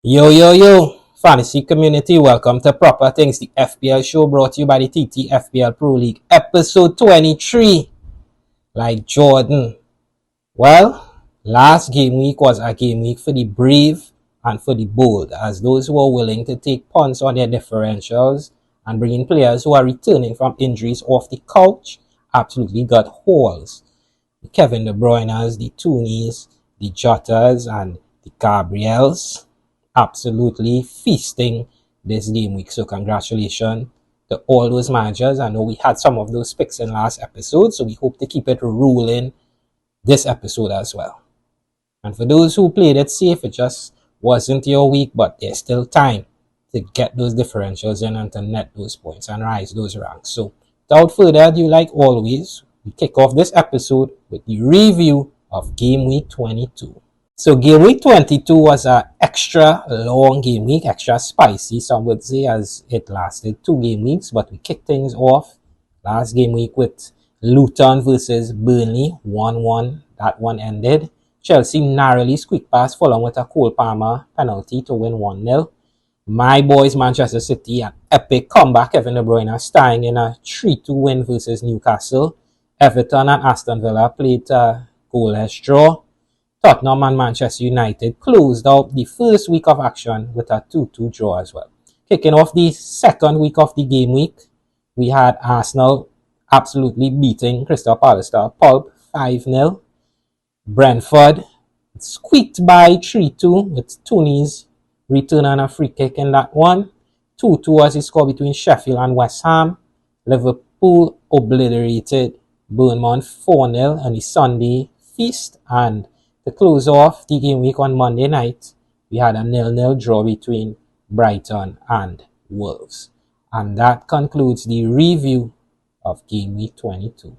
Yo, fantasy community, welcome to Proper Things, the FPL show brought to you by the TT FPL Pro League, episode 23. Like Jordan. Well, last game week was a game week for the brave and for the bold, as those who are willing to take punts on their differentials and bring in players who are returning from injuries off the couch absolutely got hauls. The Kevin De Bruyne's, the Tings, the Jotas, and the Gabriels absolutely feasting this game week. So congratulations to all those managers. I know we had some of those picks in last episode, so we hope to keep it rolling this episode as well. And for those who played it safe, it just wasn't your week, but there's still time to get those differentials in and to net those points and rise those ranks. So without further ado, like always, we kick off this episode with the review of Game Week 22. So Game Week 22 was an extra long game week, extra spicy, some would say, as it lasted 2 game weeks. But we kicked things off last game week with Luton versus Burnley, 1-1. That one ended. Chelsea narrowly squeaked past Fulham with a Cole Palmer penalty to win 1-0. My boys Manchester City, an epic comeback. Kevin De Bruyne starring in a 3-2 win versus Newcastle. Everton and Aston Villa played a goalless draw. Tottenham and Manchester United closed out the first week of action with a 2-2 draw as well. Kicking off the second week of the game week, we had Arsenal absolutely beating Crystal Palace pulp 5-0. Brentford squeaked by 3-2 with Tony's return on a free kick in that one. 2-2 was the score between Sheffield and West Ham. Liverpool obliterated Bournemouth 4-0 on the Sunday feast. And to close off the game week on Monday night, we had a 0-0 draw between Brighton and Wolves. And that concludes the review of Game Week 22.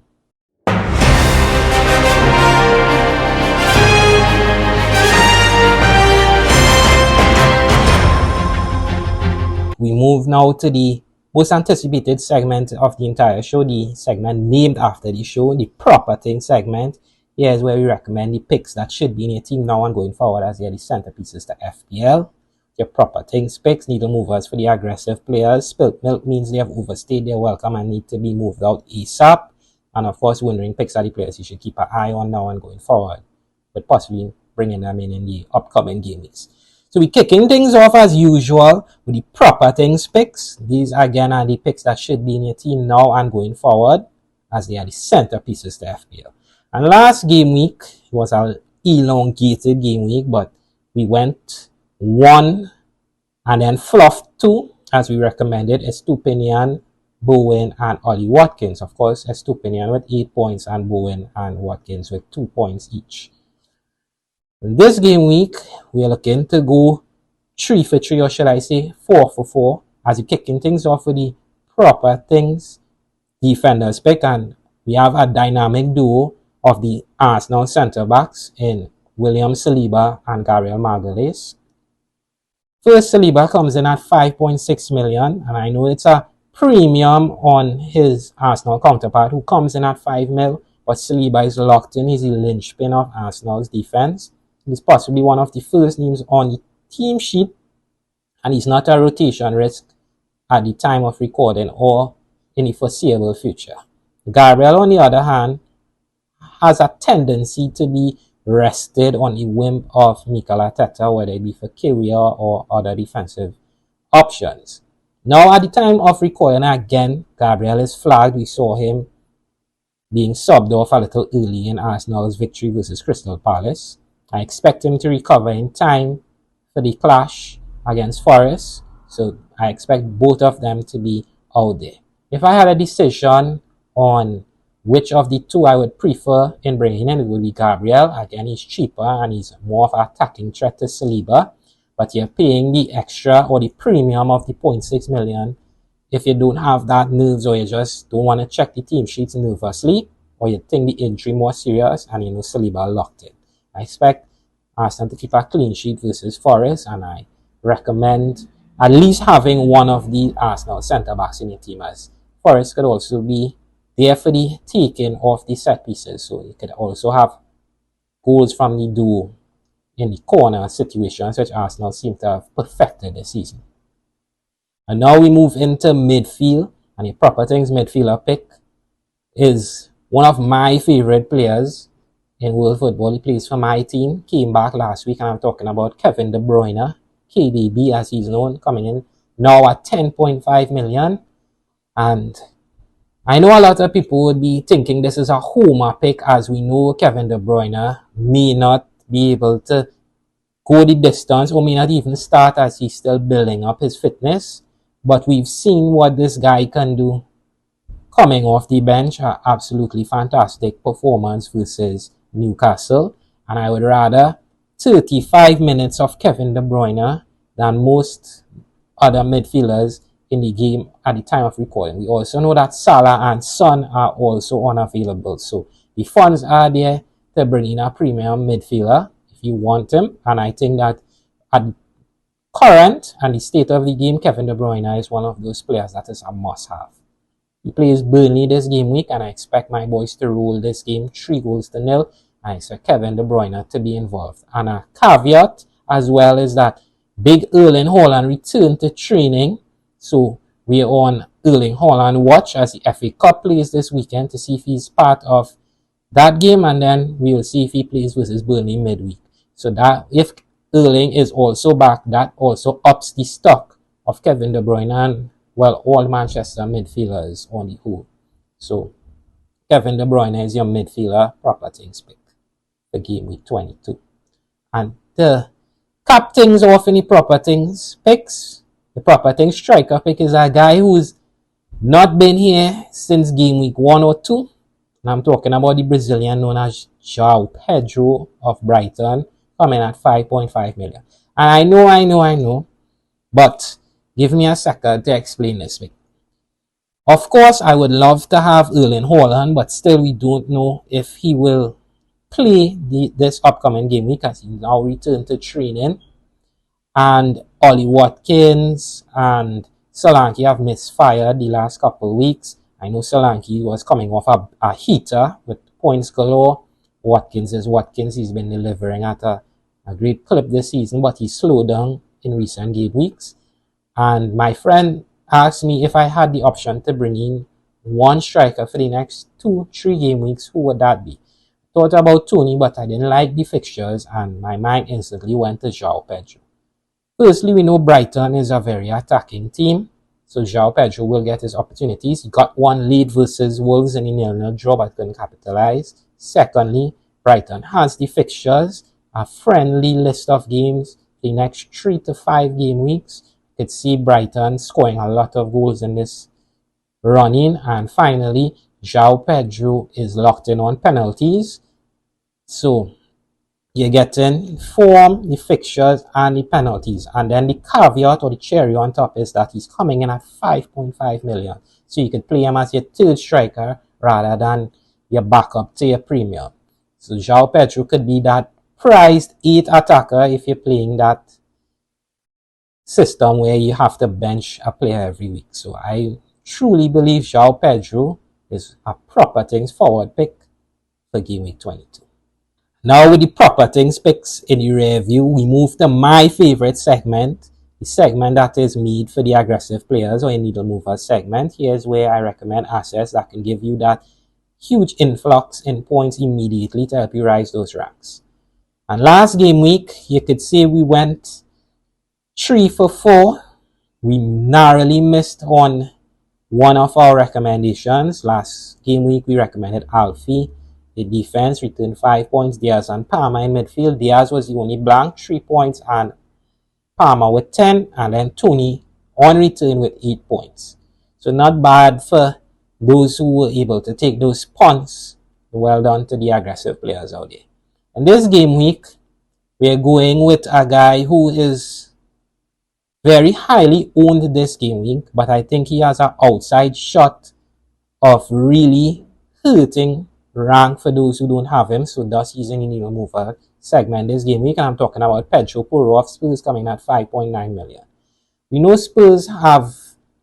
We move now to the most anticipated segment of the entire show, the segment named after the show, the Proper Thing segment. Here's where we recommend the picks that should be in your team now and going forward, as they're the centerpieces to FPL. Your Proper Things picks, needle movers for the aggressive players. Spilt milk means they have overstayed their welcome and need to be moved out ASAP. And of course, wondering picks are the players you should keep an eye on now and going forward, but possibly bringing them in the upcoming game weeks. So we're kicking things off as usual with the Proper Things picks. These again are the picks that should be in your team now and going forward, as they are the centerpieces to FPL. And last game week was an elongated game week, but we went 1 and then fluffed 2, as we recommended. Estupinian, Bowen, and Ollie Watkins. Of course, Estupinian with 8 points and Bowen and Watkins with 2 points each. In this game week, we are looking to go 3 for 3, or should I say 4 for 4, as we're kicking things off with the Proper Things defenders pick. And we have a dynamic duo of the Arsenal centre-backs in William Saliba and Gabriel Magalhaes. First, Saliba comes in at 5.6 million, and I know it's a premium on his Arsenal counterpart, who comes in at 5 mil, but Saliba is locked in. He's the linchpin of Arsenal's defence. He's possibly one of the first names on the team sheet, and he's not a rotation risk at the time of recording or in the foreseeable future. Gabriel, on the other hand, has a tendency to be rested on the whim of Mikel Arteta, whether it be for career or other defensive options. Now, at the time of recording, again, Gabriel is flagged. We saw him being subbed off a little early in Arsenal's victory versus Crystal Palace. I expect him to recover in time for the clash against Forest, so I expect both of them to be out there. If I had a decision on which of the two I would prefer in bringing in, it would be Gabriel. Again, he's cheaper and he's more of an attacking threat to Saliba, but you're paying the extra or the premium of the 0.6 million if you don't have that nerves, or you just don't want to check the team sheets nervously, or you think the injury more serious and you know Saliba locked in. I expect Arsenal to keep a clean sheet versus Forest, and I recommend at least having one of the Arsenal centre-backs in your team, as Forest could also be there for the taking of the set pieces. So you could also have goals from the duo in the corner situations which Arsenal seem to have perfected this season. And now we move into midfield, and the Proper Things midfielder pick is one of my favorite players in world football. He plays for my team, came back last week, and I'm talking about Kevin De Bruyne, KDB as he's known, coming in now at 10.5 million. And I know a lot of people would be thinking this is a homer pick, as we know Kevin De Bruyne may not be able to go the distance or may not even start as he's still building up his fitness. But we've seen what this guy can do coming off the bench. An absolutely fantastic performance versus Newcastle. And I would rather 35 minutes of Kevin De Bruyne than most other midfielders in the game at the time of recording. We also know that Salah and Son are also unavailable. So the funds are there to bring in a premium midfielder if you want him. And I think that at current and the state of the game, Kevin De Bruyne is one of those players that is a must-have. He plays Burnley this game week, and I expect my boys to roll this game 3-0. I expect Kevin De Bruyne to be involved. And a caveat as well is that big Erling Haaland returned to training. So we are on Erling Haaland watch as the FA Cup plays this weekend to see if he's part of that game, and then we will see if he plays versus Burnley midweek. So that if Erling is also back, that also ups the stock of Kevin De Bruyne and, well, all Manchester midfielders on the whole. So Kevin De Bruyne is your midfielder Proper Things pick for game week 22. And the captains off in the Proper Things picks, the Proper Things striker pick is a guy who's not been here since game week 1 or 2. And I'm talking about the Brazilian known as João Pedro of Brighton, coming at 5.5 million. And I know, but give me a second to explain this. Of course, I would love to have Erling Haaland, but still we don't know if he will play this upcoming game week as he now returned to training. And Ollie Watkins and Solanke have misfired the last couple of weeks. I know Solanke was coming off a heater with points galore. Watkins is Watkins. He's been delivering at a great clip this season, but he slowed down in recent game weeks. And my friend asked me if I had the option to bring in one striker for the next 2-3 game weeks, who would that be? Thought about Tony, but I didn't like the fixtures, and my mind instantly went to João Pedro. Firstly, we know Brighton is a very attacking team, so João Pedro will get his opportunities. He got one lead versus Wolves in the 0-0 draw, but couldn't capitalize. Secondly, Brighton has the fixtures, a friendly list of games the next 3 to 5 game weeks. You could see Brighton scoring a lot of goals in this run-in. And finally, João Pedro is locked in on penalties. So you're getting form, the fixtures, and the penalties. And then the caveat or the cherry on top is that he's coming in at 5.5 million. So you could play him as your third striker rather than your backup to your premium. So João Pedro could be that prized 8 attacker if you're playing that system where you have to bench a player every week. So I truly believe João Pedro is a Proper Things forward pick for game week 22. Now with the Proper Things picks in the rear view, we move to my favorite segment, the segment that is made for the aggressive players or a needle mover segment. Here's where I recommend assets that can give you that huge influx in points immediately to help you rise those ranks. And last game week, you could say we went 3 for 4. We narrowly missed on one of our recommendations. Last game week, we recommended Alfie. The defense returned 5 points. Diaz and Palmer in midfield. Diaz was the only blank, 3 points, and Palmer with 10, and then Tony on return with 8 points. So not bad for those who were able to take those punts. Well done to the aggressive players out there. And this game week, we are going with a guy who is very highly owned this game week, but I think he has an outside shot of really hurting rank for those who don't have him. So thus he's in the needle mover segment this game week, and I'm talking about Pedro Porro of Spurs coming at 5.9 million. We know Spurs have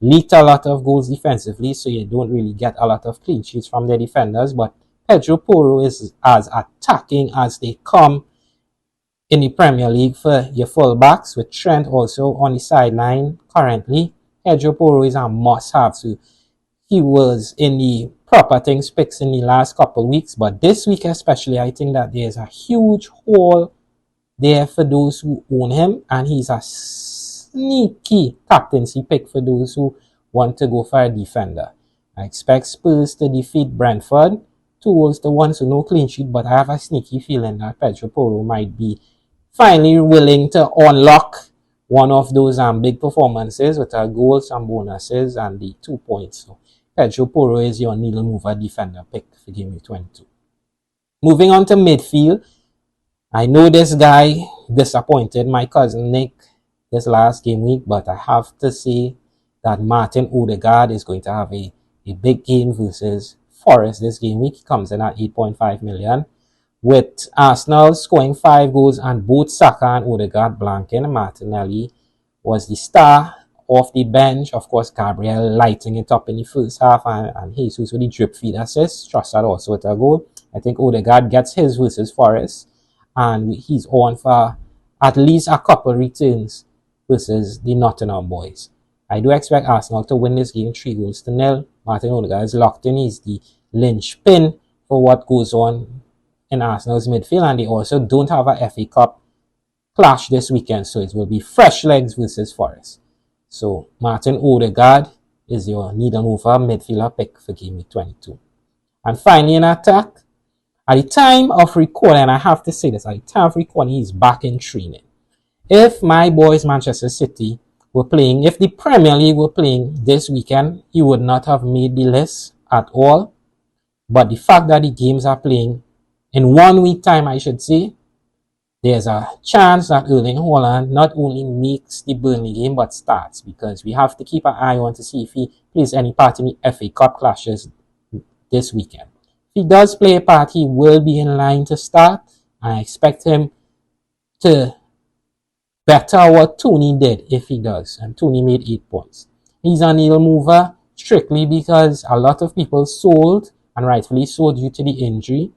leaked a lot of goals defensively, so you don't really get a lot of clean sheets from their defenders, but Pedro Porro is as attacking as they come in the Premier League for your fullbacks, with Trent also on the sideline currently. Pedro Porro is a must-have. So he was in the proper things picks in the last couple of weeks, but this week especially, I think that there's a huge hole there for those who own him, and he's a sneaky captaincy pick for those who want to go for a defender. I expect Spurs to defeat Brentford 2-1, so no clean sheet, but I have a sneaky feeling that Pedro Porro might be finally willing to unlock one of those big performances with a goal, some bonuses, and the 2 points. So Pedro Porro is your needle mover defender pick for Game Week 22. Moving on to midfield, I know this guy disappointed my cousin Nick this last game week, but I have to say that Martin Odegaard is going to have a big game versus Forest this game week. He comes in at 8.5 million. With Arsenal scoring 5 goals and both Saka and Odegaard blanking, Martinelli was the star off the bench. Of course, Gabriel lighting it up in the first half, and Jesus with the drip feed assist. Trossard also with a goal. I think Odegaard gets his versus Forest, and he's on for at least a couple returns versus the Nottingham boys. I do expect Arsenal to win this game 3-0. Martin Odegaard is locked in. He's the linchpin for what goes on in Arsenal's midfield, and they also don't have a FA Cup clash this weekend, so it will be fresh legs versus Forest. So Martin Odegaard is your needle mover midfielder pick for Game Week 22. And finally, in attack, at the time of recording, I have to say this, at the time of recording, he's back in training. If my boys Manchester City were playing, if the Premier League were playing this weekend, he would not have made the list at all. But the fact that the games are playing in 1 week time, I should say, there's a chance that Erling Haaland not only makes the Burnley game, but starts, because we have to keep an eye on to see if he plays any part in the FA Cup clashes this weekend. If he does play a part, he will be in line to start. I expect him to better what Tony did if he does, and Tony made 8 points. He's a needle mover strictly because a lot of people sold, and rightfully so, due to the injury.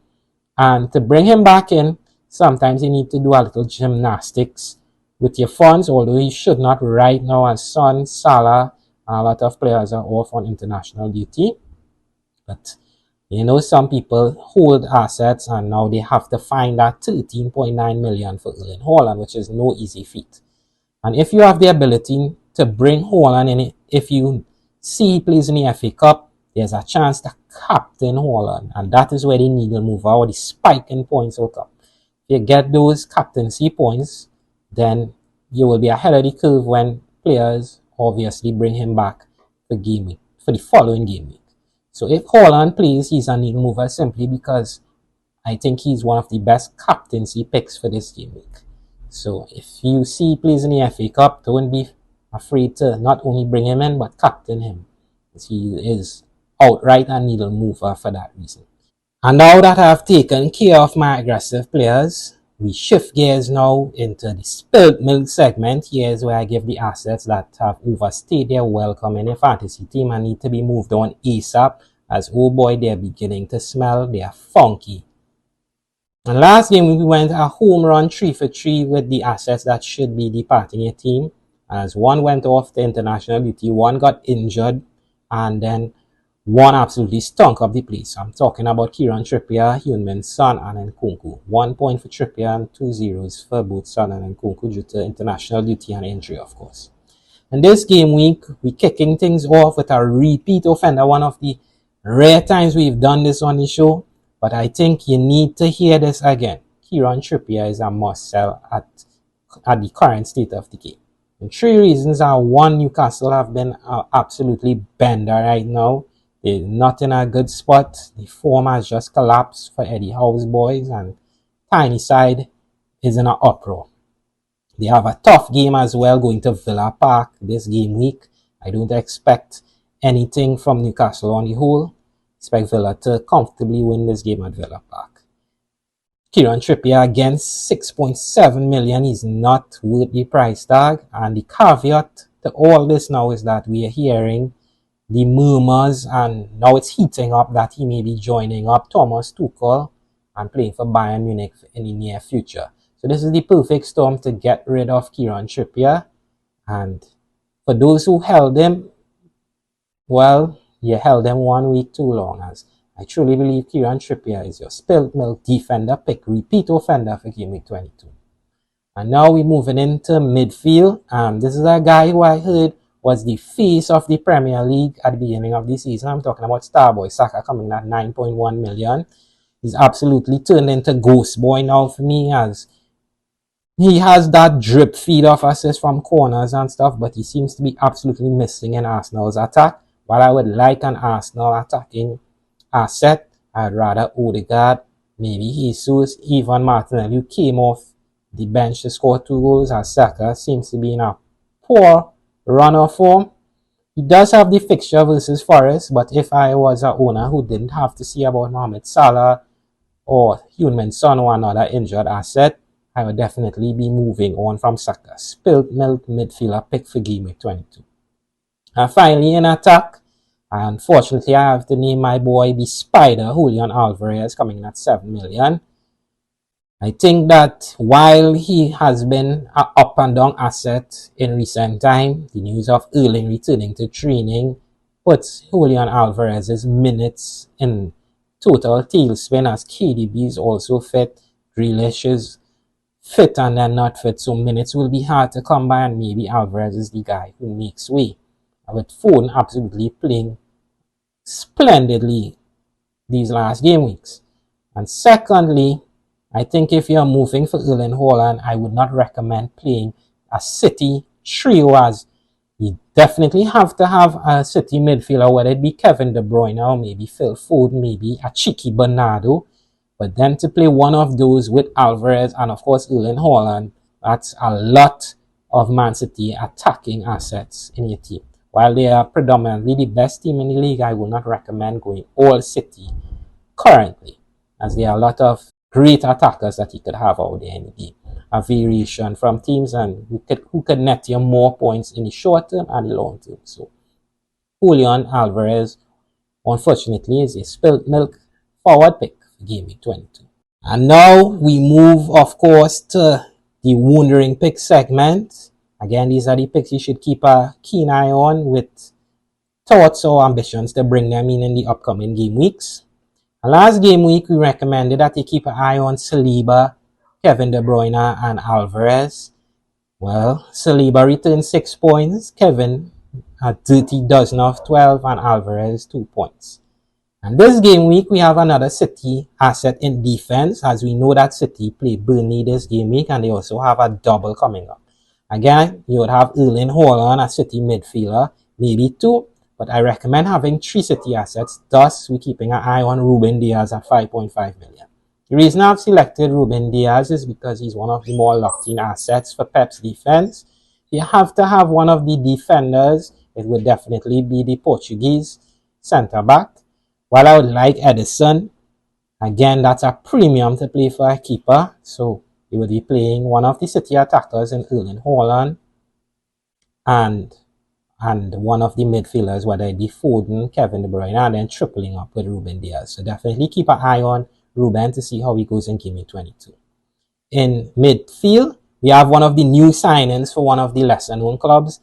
And to bring him back in, sometimes you need to do a little gymnastics with your funds, although he should not right now, as Son, Salah, and a lot of players are off on international duty. But you know, some people hold assets and now they have to find that 13.9 million for Erling Haaland, which is no easy feat. And if you have the ability to bring Haaland in, if you see he plays in the FA Cup, there's a chance to captain Haaland, and that is where the needle mover or the spike in points will come. If you get those captaincy points, then you will be ahead of the curve when players obviously bring him back for game week, for the following game week. So if Haaland plays, he's a needle mover simply because I think he's one of the best captaincy picks for this game week. So if you see he plays in the FA Cup, don't be afraid to not only bring him in, but captain him, because he is outright a needle mover for that reason. And now that I've taken care of my aggressive players, we shift gears now into the spilled milk segment. Here's where I give the assets that have overstayed their welcome in your fantasy team and need to be moved on ASAP, as oh boy, they're beginning to smell, they are funky. And last game we went a home run 3 for 3 with the assets that should be departing your team, as one went off to international duty, one got injured, and then one absolutely stunk up the place. I'm talking about Kieran Trippier, Heung-min Son, and Nkunku. 1 point for Trippier and 2 zeros for both Son and Nkunku due to international duty and injury, of course. In this game week, we're kicking things off with a repeat offender, one of the rare times we've done this on the show, but I think you need to hear this again. Kieran Trippier is a must-sell at the current state of the game. And 3 reasons are: 1, Newcastle have been absolutely bender right now. They're not in a good spot. The form has just collapsed for Eddie Howe's boys, and Tyneside is in an uproar. They have a tough game as well going to Villa Park this game week. I don't expect anything from Newcastle on the whole. Expect Villa to comfortably win this game at Villa Park. Kieran Trippier against 6.7 million. He's not worth the price tag. And the caveat to all this now is that we are hearing the murmurs, and now it's heating up, that he may be joining up Thomas Tuchel and playing for Bayern Munich in the near future. So So this is the perfect storm to get rid of Kieran Trippier. And for those who held him, well, you held him 1 week too long, as I truly believe Kieran Trippier is your spilt milk defender pick, repeat offender for Game Week 22. And now we're moving into midfield. This is a guy who I heard was the face of the Premier League at the beginning of the season. I'm talking about Starboy Saka, coming at 9.1 million. He's absolutely turned into Ghost Boy now for me, as he has that drip feed of assists from corners and stuff, but he seems to be absolutely missing in Arsenal's attack. While I would like an Arsenal attacking asset, I'd rather Odegaard, maybe Jesus, even Martinelli, who came off the bench to score 2 goals, as Saka seems to be in a poor run of form. He does have the fixture versus Forest, but if I was an owner who didn't have to see about Mohamed Salah or Heung-min Son or another injured asset, I would definitely be moving on from Saka. Spilt milk midfielder pick for Game Week 22. And finally in attack, unfortunately I have to name my boy the Spider, Julian Alvarez, coming in at 7 million. I think that while he has been an up and down asset in recent time, the news of Erling returning to training puts Julian Alvarez's minutes in total tailspin, as KDB is also fit, Grealish is fit and then not fit, so minutes will be hard to come by, and maybe Alvarez is the guy who makes way. With Foden absolutely playing splendidly these last game weeks. And secondly, I think if you're moving for Erling Haaland, I would not recommend playing a City trio, as you definitely have to have a City midfielder, whether it be Kevin De Bruyne or maybe Phil Foden, maybe a cheeky Bernardo. But then to play one of those with Alvarez and of course Erling Haaland, that's a lot of Man City attacking assets in your team. While they are predominantly the best team in the league, I will not recommend going all City currently, as there are a lot of great attackers that you could have out there in the game. A variation from teams and who could net you more points in the short term and the long term. So Julian Alvarez, unfortunately, is a spilt milk forward pick for Game Week 22. And now we move, of course, to the wondering pick segment. Again, these are the picks you should keep a keen eye on, with thoughts or ambitions to bring them in the upcoming game weeks. And last game week, we recommended that you keep an eye on Saliba, Kevin De Bruyne, and Alvarez. Well, Saliba returned 6 points, Kevin a dirty dozen of 12, and Alvarez 2 points. And this game week, we have another City asset in defense, as we know that City play Burnley this game week, and they also have a double coming up. Again, you would have Erling Haaland, a City midfielder, maybe 2, but I recommend having 3 City assets. Thus, we're keeping an eye on Ruben Diaz at 5.5 million. The reason I've selected Ruben Diaz is because he's one of the more locked-in assets for Pep's defense. You have to have one of the defenders. It would definitely be the Portuguese centre-back. While I would like Edison, again, that's a premium to play for a keeper. So you would be playing one of the City attackers in Erling Haaland and one of the midfielders, whether it be Foden, Kevin De Bruyne, and then tripling up with Ruben Diaz. So definitely keep an eye on Ruben to see how he goes in Game Week 22. In midfield, we have one of the new signings for one of the lesser-known clubs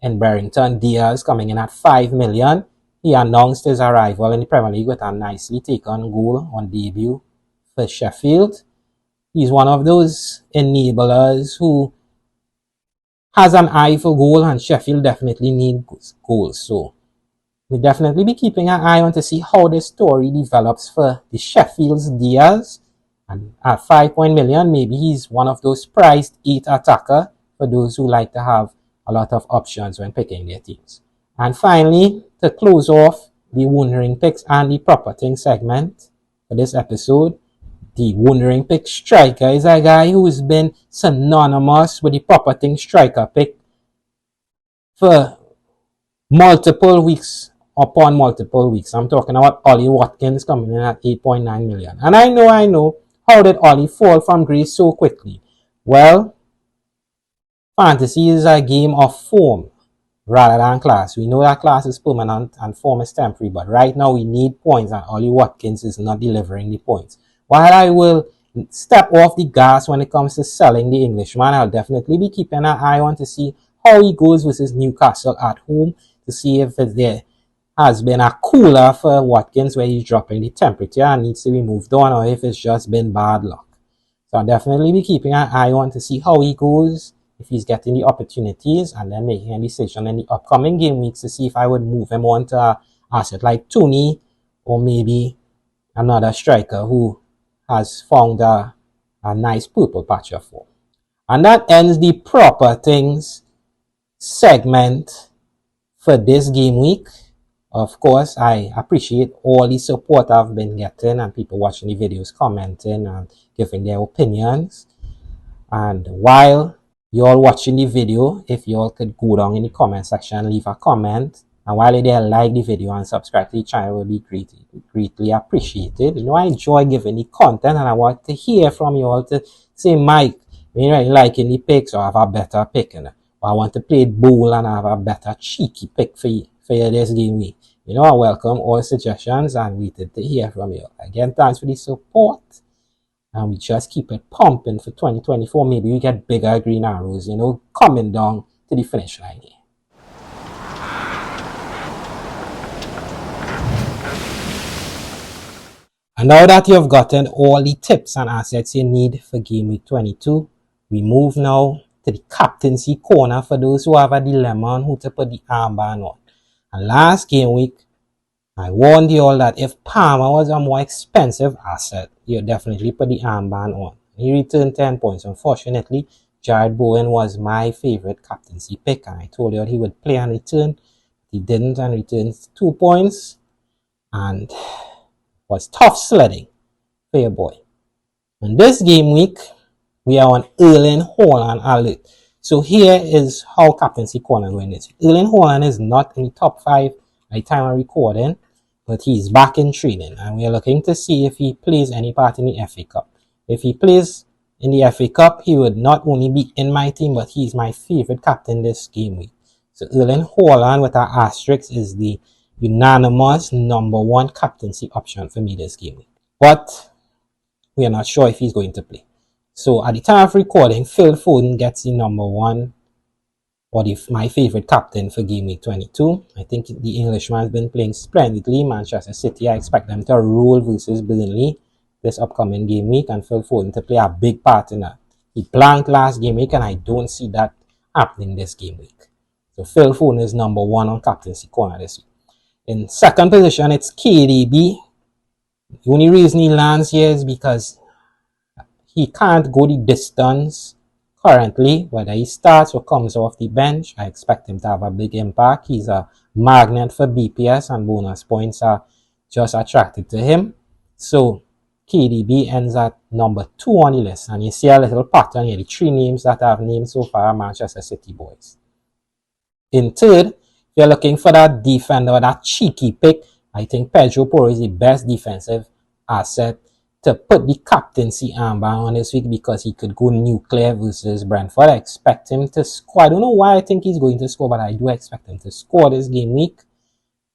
in Barrington, Diaz, coming in at 5 million. He announced his arrival in the Premier League with a nicely taken goal on debut for Sheffield. He's one of those enablers who has an eye for goal, and Sheffield definitely needs goals. So we'll definitely be keeping an eye on to see how the story develops for the Sheffield's Diaz. And at 5 million, maybe he's one of those prized 8 attacker for those who like to have a lot of options when picking their teams. And finally, to close off the Wondering Picks and the Proper Thing segment for this episode, the Wondering Pick striker is a guy who's been synonymous with the Proper Thing striker pick for multiple weeks upon multiple weeks. I'm talking about Ollie Watkins coming in at 8.9 million. And I know, how did Ollie fall from grace so quickly? Well, fantasy is a game of form rather than class. We know that class is permanent and form is temporary, but right now we need points, and Ollie Watkins is not delivering the points. While I will step off the gas when it comes to selling the Englishman. I'll definitely be keeping an eye on to see how he goes versus Newcastle at home, to see if there has been a cooler for Watkins where he's dropping the temperature and needs to be moved on, or if it's just been bad luck. So I'll definitely be keeping an eye on to see how he goes, if he's getting the opportunities, and then making a decision in the upcoming game weeks to see if I would move him on to an asset like Tony, or maybe another striker who has found a nice purple patch of form. And that ends the proper things segment for this game week. Of course, I appreciate all the support I've been getting and people watching the videos, commenting and giving their opinions. And while you're watching the video, if you all could go down in the comment section and leave a comment, and while you're there, like the video and subscribe to the channel, will be greatly appreciated. You know, I enjoy giving the content, and I want to hear from you all to say, Mike, you really liking the picks, or have a better pick, or I want to play bowl and have a better cheeky pick for you this game week. You know, I welcome all suggestions and waited to hear from you. Again, thanks for the support. And we just keep it pumping for 2024. Maybe we get bigger green arrows, you know, coming down to the finish line here. And now that you've gotten all the tips and assets you need for Game Week 22, we move now to the captaincy corner for those who have a dilemma on who to put the armband on. And last game week, I warned you all that if Palmer was a more expensive asset, you'd definitely put the armband on. He returned 10 points. Unfortunately, Jared Bowen was my favorite captaincy pick, and I told you he would play and return. He didn't, and returned 2 points, and was tough sledding for your boy. In this game week, we are on Erling Haaland alert. So here is how captaincy corner going is. Erling Haaland is not in the top 5 at the time of recording, but he's back in training, and we are looking to see if he plays any part in the FA Cup. If he plays in the FA Cup, he would not only be in my team, but he's my favorite captain this game week. So Erling Haaland with our asterisk is the unanimous #1 captaincy option for me this game week. But we are not sure if he's going to play. So at the time of recording, Phil Foden gets the #1, or my favorite captain for Game Week 22. I think the Englishman has been playing splendidly. Manchester City, I expect them to roll versus Burnley this upcoming game week, and Phil Foden to play a big part in that. He blanked last game week, and I don't see that happening this game week. So Phil Foden is #1 on captaincy corner this week. In second position, it's KDB. The only reason he lands here is because he can't go the distance currently. Whether he starts or comes off the bench, I expect him to have a big impact. He's a magnet for BPS, and bonus points are just attracted to him. So KDB ends at #2 on the list. And you see a little pattern here. The 3 names that I've named so far are Manchester City boys. In third, if you're looking for that defender, that cheeky pick, I think Pedro Porro is the best defensive asset to put the captaincy armband on this week, because he could go nuclear versus Brentford. I expect him to score. I don't know why I think he's going to score, but I do expect him to score this game week.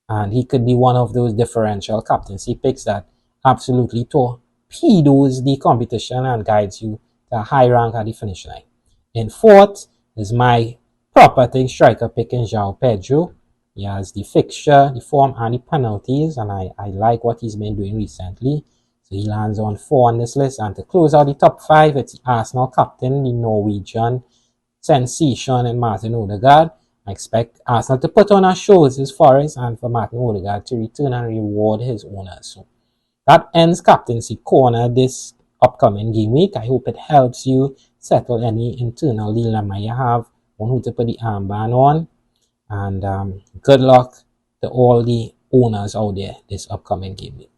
And he could be one of those differential captaincy picks that absolutely torpedoes the competition and guides you to a high rank at the finish line. In fourth is my proper thing striker pick in João Pedro. He has the fixture, the form, and the penalties, and I like what he's been doing recently. So he lands on 4 on this list. And to close out the top 5, it's the Arsenal captain, the Norwegian sensation, and Martin Odegaard. I expect Arsenal to put on a show as Forest, and for Martin Odegaard to return and reward his owners. So that ends captaincy corner this upcoming game week. I hope it helps you settle any internal dilemma you have on who to put the armband on. And good luck to all the owners out there this upcoming game week.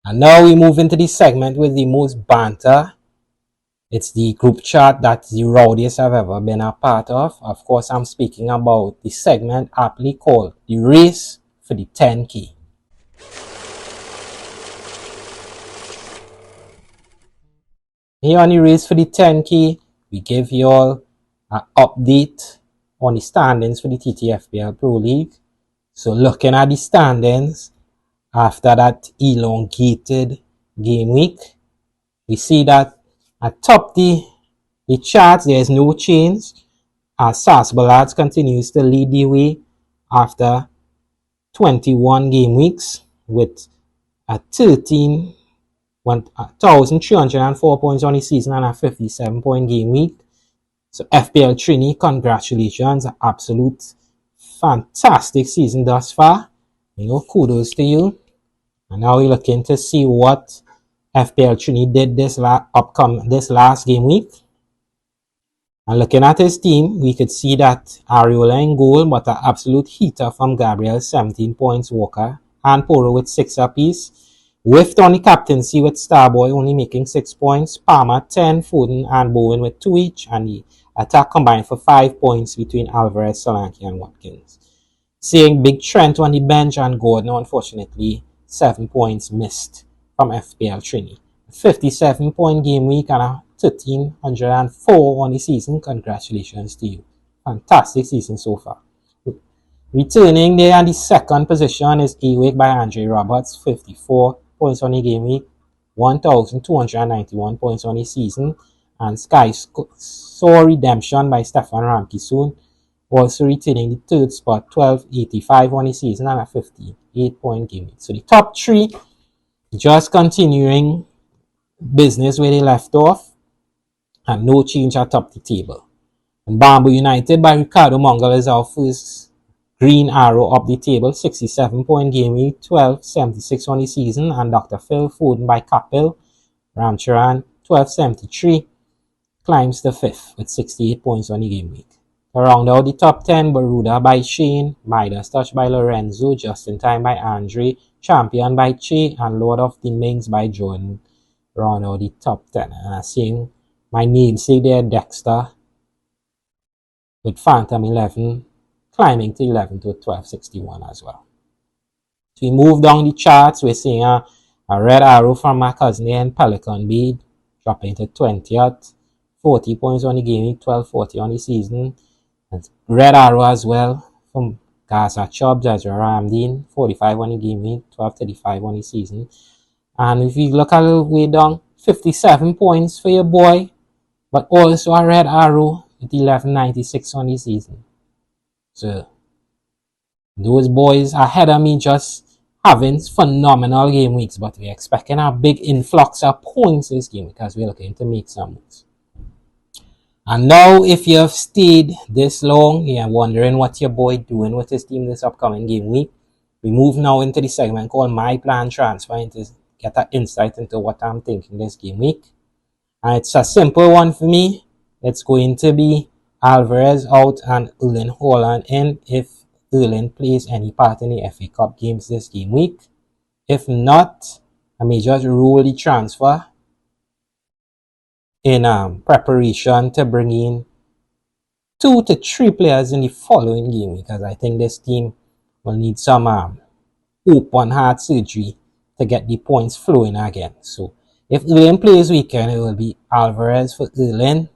And now we move into the segment with the most banter. It's the group chat that the rowdiest I've ever been a part of. Of course, I'm speaking about the segment aptly called The Race for the 10K. Here on The Race for the 10K, we give you all an update on the standings for the TTFPL Pro League. So looking at the standings, after that elongated game week, we see that Atop the charts, there is no change as SAS Ballards continues to lead the way after 21 game weeks with a 1,304 points on the season and a 57-point game week. So FPL Trini, congratulations, absolute fantastic season thus far. Kudos to you. And now we're looking to see what FPL Trini did this last game week. And looking at his team, we could see that Ariola in goal, but an absolute heater from Gabriel, 17 points, Walker, and Poro with 6 apiece. Whiffed on the captaincy with Starboy only making 6 points, Palmer 10, Foden and Bowen with 2 each, and the attack combined for 5 points between Alvarez, Solanke and Watkins. Seeing Big Trent on the bench and Gordon, unfortunately, 7 points missed from FPL Trini. 57-point game week and a 1,304 on the season. Congratulations to you. Fantastic season so far. Returning there in the second position is A-Wake by Andre Roberts, 54 points on the game week, 1,291 points on the season. And Sky saw redemption by Stefan Ramke soon, also retaining the third spot, 1285 on the season and a 58-point game week. So the top three just continuing business where they left off and no change atop the table. And Bamboo United by Ricardo Mongal is our first green arrow up the table, 67-point game week, 1276 on the season. And Dr. Phil Foden by Kapil Ramcharan, 1273, climbs the fifth with 68 points on the game week. To round out the top 10, Baruda by Shane, Midas Touch by Lorenzo, Just in Time by Andre, Champion by Che, and Lord of the Mings by Jordan round out the top 10. And I'm seeing my namesake there, Dexter, with Phantom 11, climbing to 11 to 1261 as well. So we move down the charts, we're seeing a red arrow from my cousin here in Pelican Bay, dropping to 20th, 40 points on the game week, 1240 on the season. And red arrow as well from Gaza Chubbs as Ramdeen, 45 on the game week, 1235 on the season. And if you look a little way down, 57 points for your boy, but also a red arrow with 1196 on the season. So those boys ahead of me just having phenomenal game weeks, but we're expecting a big influx of points this game because we're looking to make some moves. And now, if you have stayed this long, you're wondering what your boy doing with his team this upcoming game week, we move now into the segment called My Plan Transfer to get an insight into what I'm thinking this game week. And it's a simple one for me. It's going to be Alvarez out and Erling Haaland in if Erling plays any part in the FA Cup games this game week. If not, I may just roll the transfer in preparation to bring in 2 to 3 players in the following game because I think this team will need some open heart surgery to get the points flowing again. So if Erling plays weekend, it will be Alvarez for Erling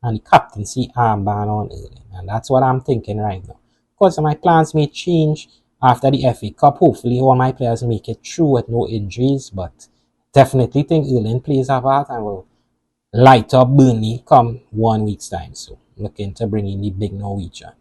and the captaincy armband on Erling. And that's what I'm thinking right now. Of course, my plans may change after the FA Cup. Hopefully, all my players make it through with no injuries. But definitely think Erling plays a part and will light up Burnley come 1 week's time. So looking to bring in the big Norwegian.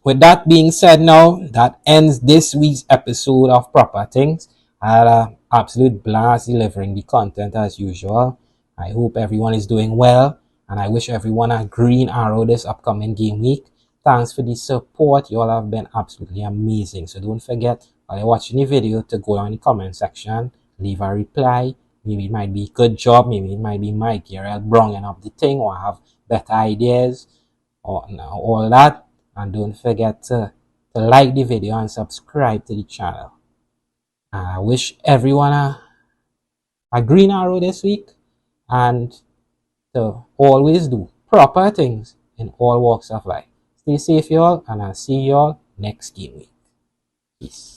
With that being said now, that ends this week's episode of Proper Things. I had an absolute blast delivering the content as usual. I hope everyone is doing well, and I wish everyone a green arrow this upcoming game week. Thanks for the support. You all have been absolutely amazing. So don't forget, while you're watching the video, to go down in the comment section, leave a reply. Maybe it might be good job, maybe it might be Mike here bringing up the thing, or have better ideas, or all that. And don't forget to like the video and subscribe to the channel. I wish everyone a green arrow this week, and to always do proper things in all walks of life. Stay safe, y'all, and I'll see y'all next game week. Peace.